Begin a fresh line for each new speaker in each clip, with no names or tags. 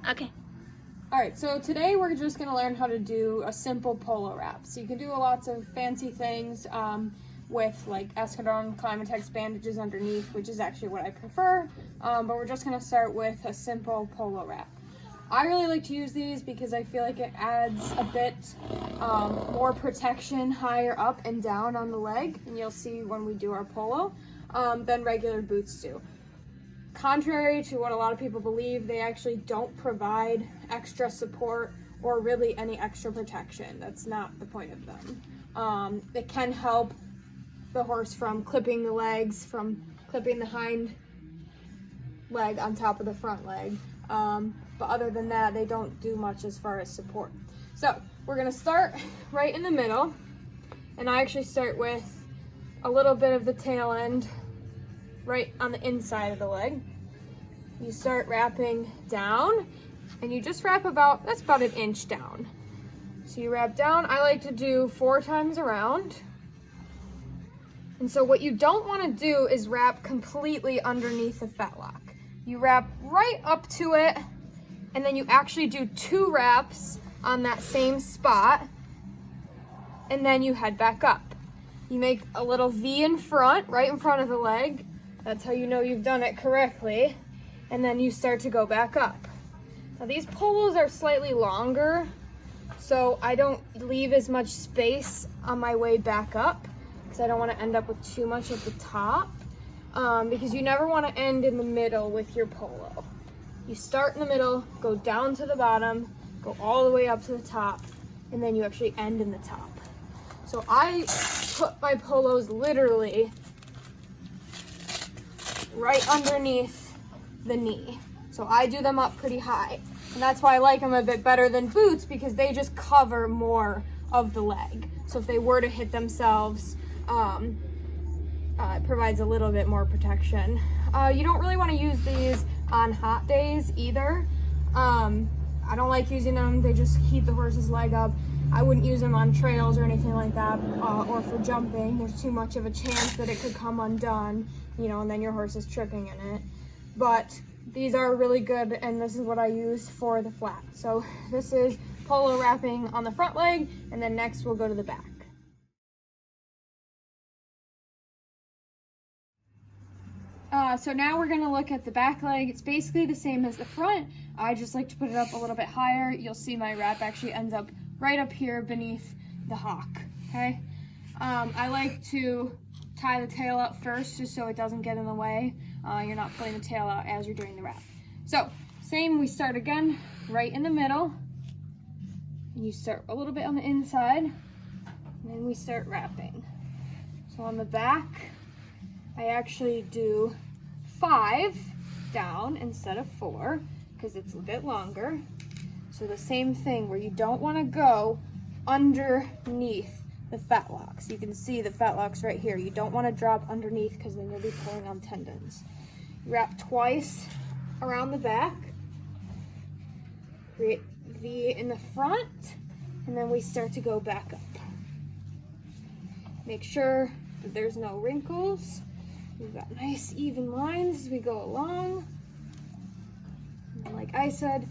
Okay.
All right, so today we're just gonna learn how to do a simple polo wrap. So you can do lots of fancy things with like Escadron Climatex bandages underneath, which is actually what I prefer, but we're just gonna start with a simple polo wrap. I really like to use these because I feel like it adds a bit more protection higher up and down on the leg, and you'll see when we do our polo, than regular boots do. Contrary to what a lot of people believe, they actually don't provide extra support or really any extra protection. That's not the point of them. It can help the horse from clipping the legs, from clipping the hind leg on top of the front leg. But other than that, they don't do much as far as support. So we're gonna start right in the middle, and I actually start with a little bit of the tail end right on the inside of the leg. You start wrapping down, and you just wrap that's about an inch down. So you wrap down. I like to do 4 times around. And so what you don't want to do is wrap completely underneath the fetlock. You wrap right up to it, and then you actually do 2 wraps on that same spot, and then you head back up. You make a little V in front, right in front of the leg. That's how you know you've done it correctly. And then you start to go back up. Now these polos are slightly longer, so I don't leave as much space on my way back up because I don't want to end up with too much at the top, because you never want to end in the middle with your polo. You start in the middle, go down to the bottom, go all the way up to the top, and then you actually end in the top. So I put my polos literally right underneath the knee. So I do them up pretty high. And that's why I like them a bit better than boots, because they just cover more of the leg. So if they were to hit themselves, it provides a little bit more protection. You don't really want to use these on hot days either. I don't like using them. They just heat the horse's leg up. I wouldn't use them on trails or anything like that, or for jumping. There's too much of a chance that it could come undone, you know, and then your horse is tripping in it. But these are really good, and this is what I use for the flat. So this is polo wrapping on the front leg, and then next we'll go to the back. So now we're gonna look at the back leg. It's basically the same as the front. I just like to put it up a little bit higher. You'll see my wrap actually ends up right up here beneath the hock, okay? I like to tie the tail up first just so it doesn't get in the way. You're not pulling the tail out as you're doing the wrap. So same, we start again right in the middle. And you start a little bit on the inside, and then we start wrapping. So on the back, I actually do 5 down instead of 4 because it's a bit longer. So the same thing where you don't want to go underneath the fetlocks. You can see the fetlocks right here. You don't want to drop underneath because then you'll be pulling on tendons. You wrap twice around the back, create V in the front, and then we start to go back up. Make sure that there's no wrinkles. We've got nice even lines as we go along. And like I said,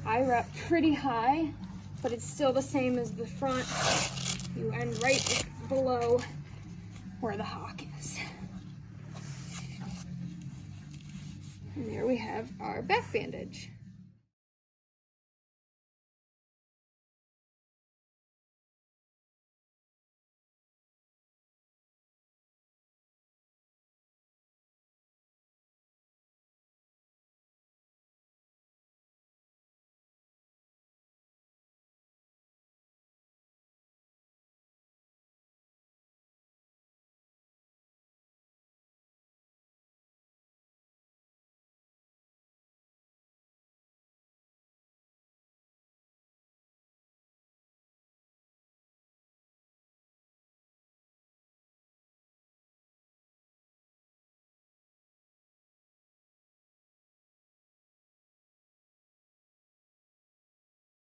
I wrap pretty high, but it's still the same as the front. You end right below where the hock is. And there we have our back bandage.